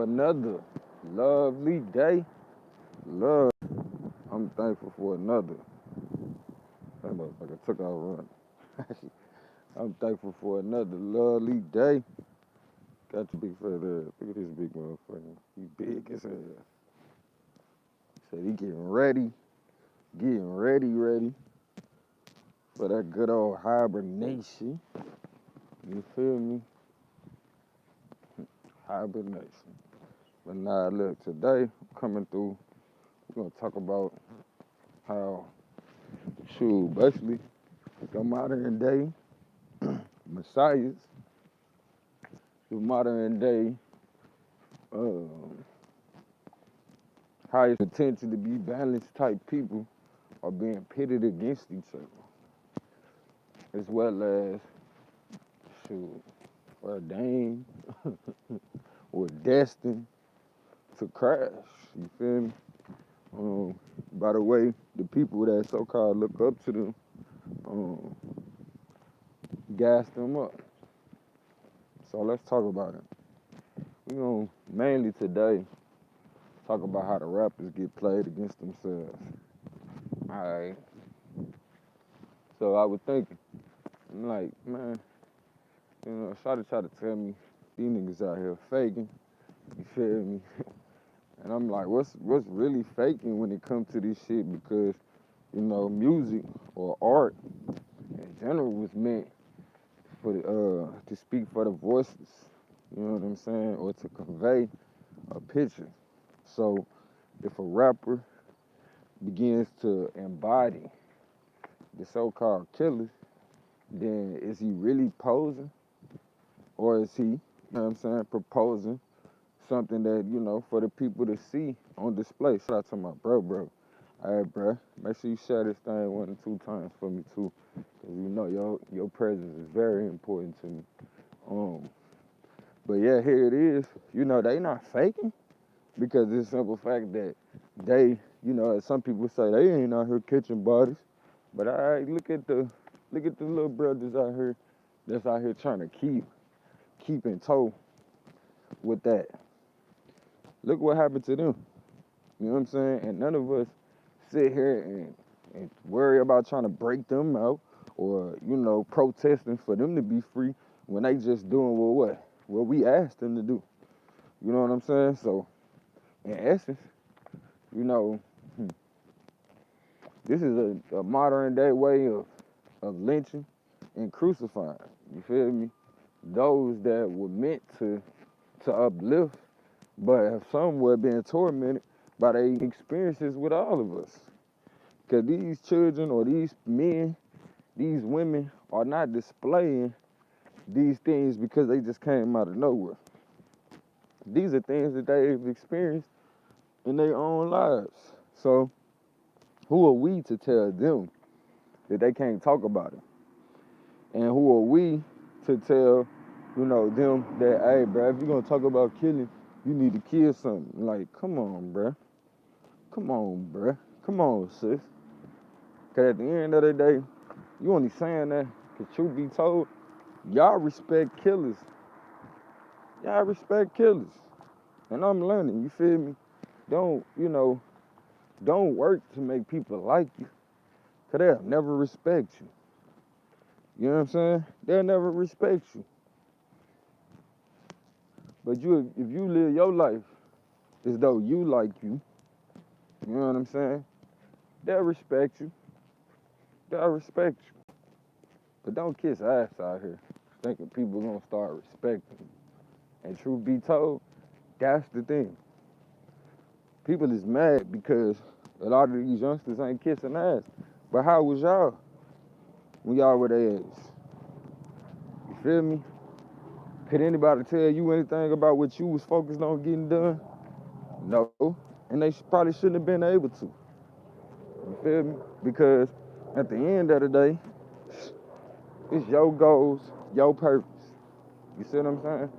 another lovely day. Love. I'm thankful for another. That motherfucker took out running. I'm thankful for another lovely day. Got your big fat ass. Look at this big motherfucker. He big as hell. Said he getting ready for that good old hibernation. You feel me? Hibernation. But now look, today coming through, we're gonna talk about how basically the modern day messiahs, the modern day highest potential to be balanced type people are being pitted against each other, as well as ordained or destined to crash. You feel me? By the way, the people that so-called look up to them gas them up. So let's talk about it. We're going to mainly today talk about how the rappers get played against themselves. Alright. So I was thinking, I'm like, man, Shawty tried to tell me these niggas out here faking. You feel me? And I'm like, what's really faking when it comes to this shit? Because, music or art in general was meant for to speak for the voiceless. You know what I'm saying? Or to convey a picture. So if a rapper begins to embody the so-called killers, then is he really posing? Or is he, proposing something that, for the people to see on display? Shout out to my bro. All right, bro, make sure you share this thing 1 or 2 times for me too. Cause your presence is very important to me. But yeah, here it is. They not faking because it's the simple fact that they, as some people say, they ain't out here catching bodies. But all right, look at the little brothers out here that's out here trying to keep in tow with that. Look what happened to them. You know what I'm saying? And none of us sit here and worry about trying to break them out or, protesting for them to be free when they just doing what we asked them to do. You know what I'm saying? So, in essence, this is a modern day way of lynching and crucifying. You feel me? Those that were meant to uplift, but have somewhere been tormented by their experiences with all of us. Because these children or these men, these women are not displaying these things because they just came out of nowhere. These are things that they've experienced in their own lives. So who are we to tell them that they can't talk about it? And who are we to tell, them that, hey, bro, if you're going to talk about killing, you need to kill something. Like, come on, bro. Come on, sis. Because at the end of the day, you only saying that because truth be told, y'all respect killers. And I'm learning, you feel me? Don't work to make people like you. Because they'll never respect you. You know what I'm saying? They'll never respect you. But if you live your life as though you like you know what I'm saying? They'll respect you. But don't kiss ass out here thinking people gonna start respecting you. And truth be told, that's the thing. People is mad because a lot of these youngsters ain't kissing ass. But how was y'all when y'all were their age? You feel me? Could anybody tell you anything about what you was focused on getting done? No. And they probably shouldn't have been able to. You feel me? Because at the end of the day, it's your goals, your purpose. You see what I'm saying?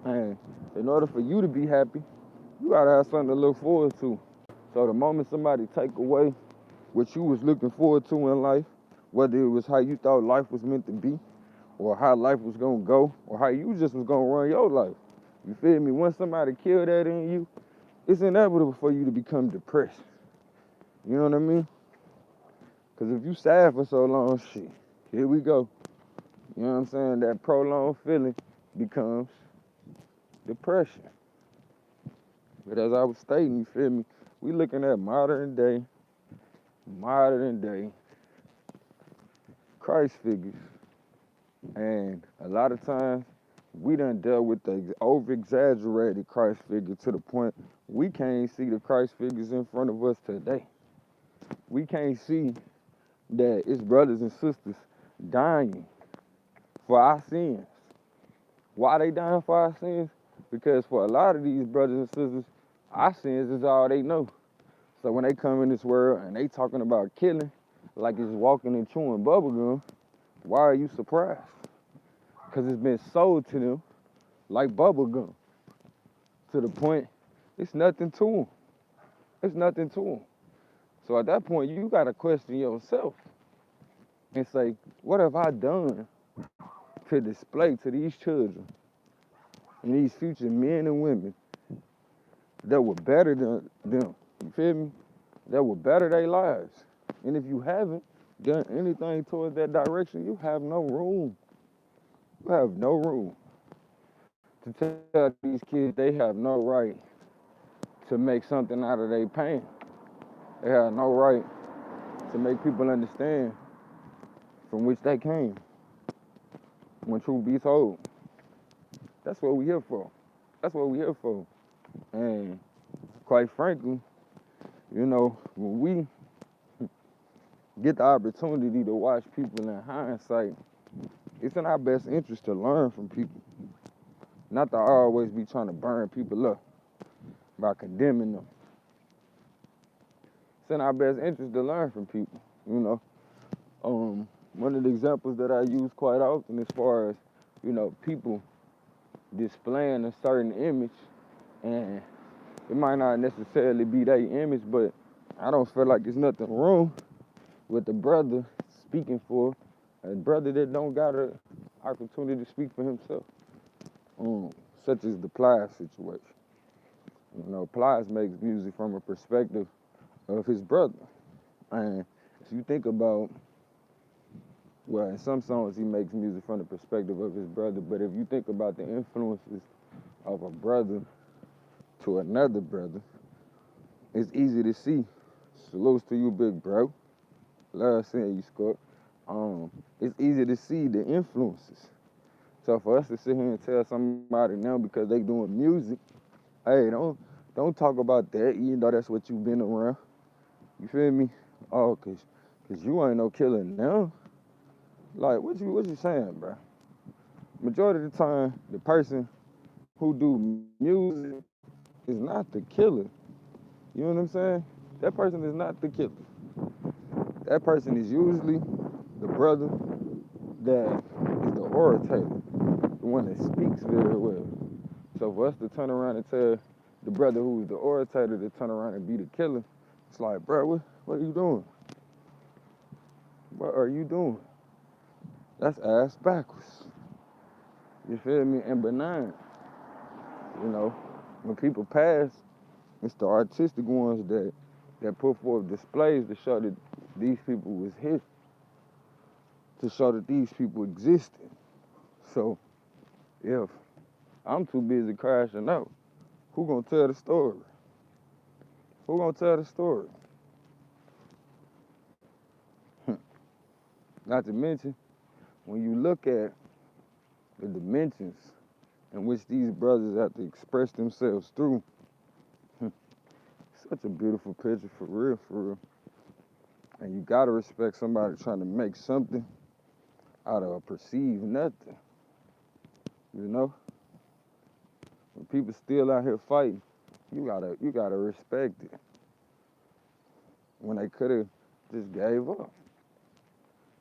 And in order for you to be happy, you gotta have something to look forward to. So the moment somebody take away what you was looking forward to in life, whether it was how you thought life was meant to be, or how life was gonna go, or how you just was gonna run your life, You feel me? Once somebody kill that in you, it's inevitable for you to become depressed. You know what I mean? Because if you sad for so long, shit, here we go. You know what I'm saying? That prolonged feeling becomes depression. But as I was stating, you feel me? We looking at modern day Christ figures. And a lot of times, we done dealt with the over-exaggerated Christ figure to the point we can't see the Christ figures in front of us today. We can't see that it's brothers and sisters dying for our sins. Why they dying for our sins? Because for a lot of these brothers and sisters, our sins is all they know. So when they come in this world and they talking about killing like it's walking and chewing bubblegum, why are you surprised? Because it's been sold to them like bubblegum to the point it's nothing to them. It's nothing to them. So at that point, you got to question yourself and say, what have I done to display to these children and these future men and women that were better than them? You feel me? That will better their lives. And if you haven't done anything towards that direction, you have no room. You have no room to tell these kids they have no right to make something out of their pain. They have no right to make people understand from which they came. When truth be told, that's what we here for. That's what we here for. And quite frankly, you know, when we get the opportunity to watch people in hindsight, it's in our best interest to learn from people. Not to always be trying to burn people up by condemning them. It's in our best interest to learn from people, you know. One of the examples that I use quite often as far as, you know, people displaying a certain image, and it might not necessarily be their image, but I don't feel like there's nothing wrong with the brother speaking for a brother that don't got an opportunity to speak for himself. Such as the Plies situation. You know, Plies makes music from a perspective of his brother. And if you think about, well, in some songs he makes music from the perspective of his brother, but if you think about the influences of a brother to another brother, it's easy to see. Salutes to you, big bro. Love seeing you, Scott. It's easy to see the influences. So for us to sit here and tell somebody now because they doing music, hey, don't talk about that, even though that's what you've been around. You feel me? Oh, cause you ain't no killer now. Like, what you saying, bro? Majority of the time, the person who do music is not the killer. You know what I'm saying? That person is not the killer. That person is usually the brother that is the orator, the one that speaks very well. So for us to turn around and tell the brother who's the orator to turn around and be the killer, it's like, bro, what are you doing? What are you doing? That's ass backwards. You feel me? And benign. You know, when people pass, it's the artistic ones that put forth displays to show that these people was here, to show that these people existed. So if I'm too busy crashing out, who gonna tell the story? Who gonna tell the story? Not to mention, when you look at the dimensions in which these brothers have to express themselves through, such a beautiful picture, for real, for real. And you gotta respect somebody trying to make something out of a perceived nothing. You know? When people still out here fighting, you gotta respect it. When they could have just gave up.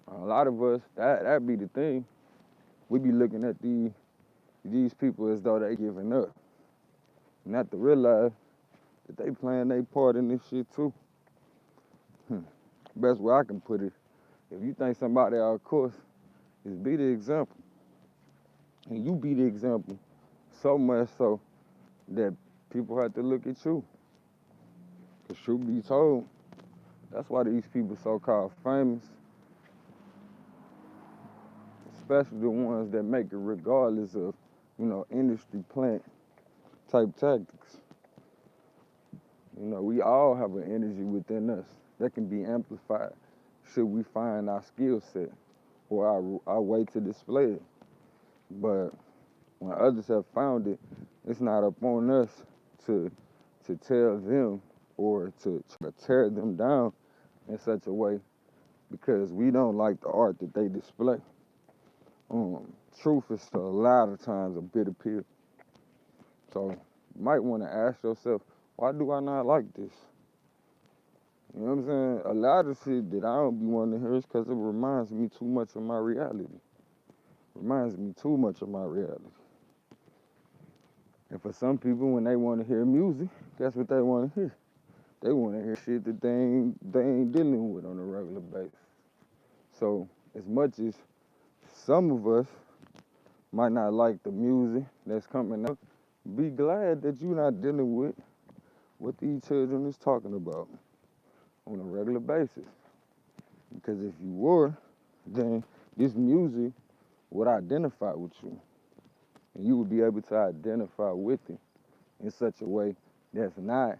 A lot of us, that be the thing. We be looking at these people as though they giving up. Not to realize that they playing their part in this shit too. Best way I can put it, if you think somebody out of course, is be the example. And you be the example So much so that people have to look at you. Cause truth be told, that's why these people so-called famous, especially the ones that make it regardless of, industry plant type tactics. We all have an energy within us that can be amplified should we find our skill set or our way to display it. But when others have found it, it's not up on us to tell them or to try to tear them down in such a way because we don't like the art that they display. Truth is a lot of times a bitter pill. So you might want to ask yourself, why do I not like this? You know what I'm saying? A lot of shit that I don't be wanting to hear is because it reminds me too much of my reality. Reminds me too much of my reality. And for some people, when they want to hear music, that's what they want to hear. They want to hear shit that they ain't dealing with on a regular basis. So as much as some of us might not like the music that's coming up, be glad that you're not dealing with what these children is talking about on a regular basis. Because if you were, then this music would identify with you. And you would be able to identify with it in such a way that's not,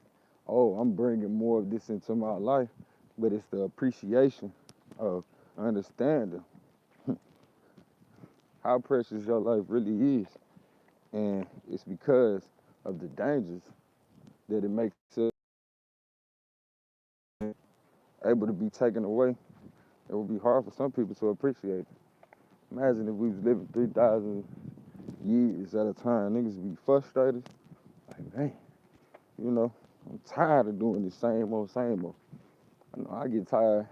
oh, I'm bringing more of this into my life, but it's the appreciation of understanding how precious your life really is. And it's because of the dangers that it makes it able to be taken away. It would be hard for some people to appreciate it. Imagine if we was living 3,000 years at a time, niggas would be frustrated. Like, man, I'm tired of doing the same old. I know I get tired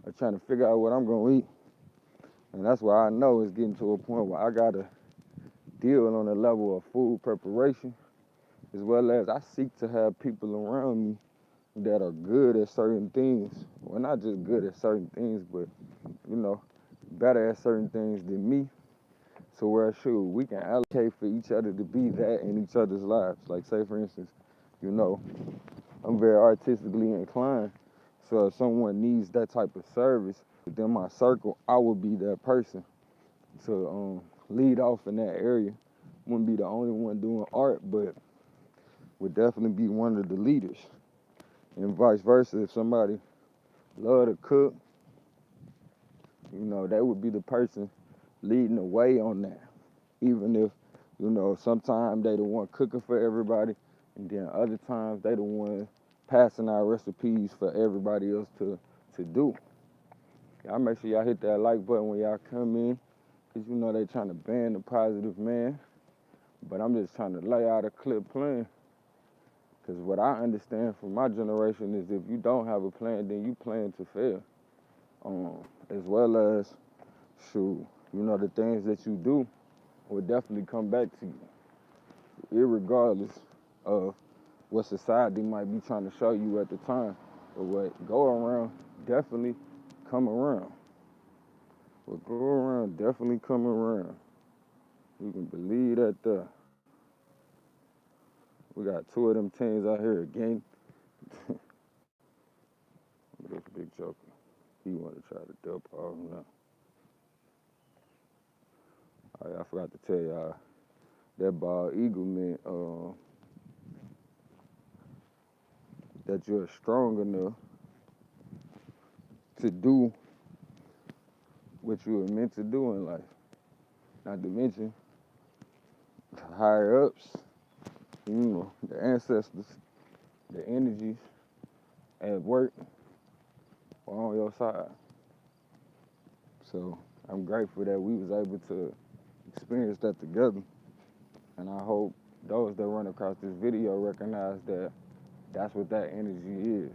of trying to figure out what I'm gonna eat. And that's why I know it's getting to a point where I gotta deal on a level of food preparation, as well as I seek to have people around me that are good at certain things. Well, not just good at certain things, but, better at certain things than me. So where, shoot, we can allocate for each other to be that in each other's lives. Like, say, for instance, I'm very artistically inclined. So if someone needs that type of service within my circle, I would be that person to lead off in that area. Wouldn't be the only one doing art, but would definitely be one of the leaders. And vice versa, if somebody love to cook, they would be the person leading the way on that. Even if, sometimes they the one cooking for everybody, and then other times they the one passing out recipes for everybody else to do. Y'all make sure y'all hit that like button when y'all come in, because they trying to ban the positive man. But I'm just trying to lay out a clip plan. Because what I understand from my generation is if you don't have a plan, then you plan to fail. As well as, the things that you do will definitely come back to you, irregardless of what society might be trying to show you at the time. But what go around definitely come around. What go around definitely come around. You can believe that there. We got two of them teams out here again. This big joker. He want to try to dump off now. Oh, yeah, I forgot to tell y'all, that bald eagle meant that you're strong enough to do what you were meant to do in life. Not to mention the higher ups, the ancestors, the energies at work are on your side. So I'm grateful that we was able to experience that together. And I hope those that run across this video recognize that that's what that energy is.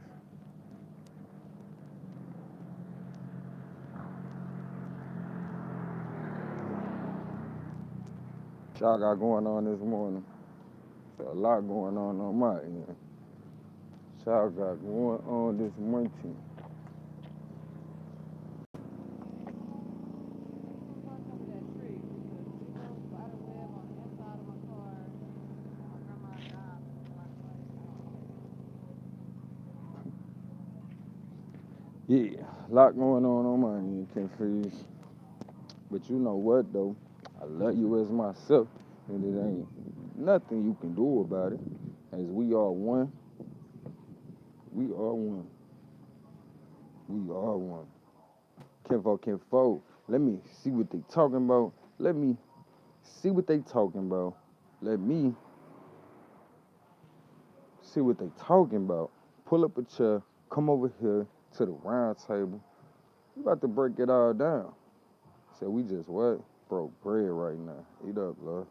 Y'all got going on this morning. There's a lot going on my end. Y'all got going on this morning. Yeah, a lot going on my end, Kenfish. But you know what, though? I love you as myself, and it ain't nothing you can do about it. As we are one, we are one. We are one. Kinfo, let me see what they talking about. Let me see what they talking about. Let me see what they talking about. Pull up a chair, come over here to the round table. We about to break it all down. So we just what? Broke bread right now. Eat up, love.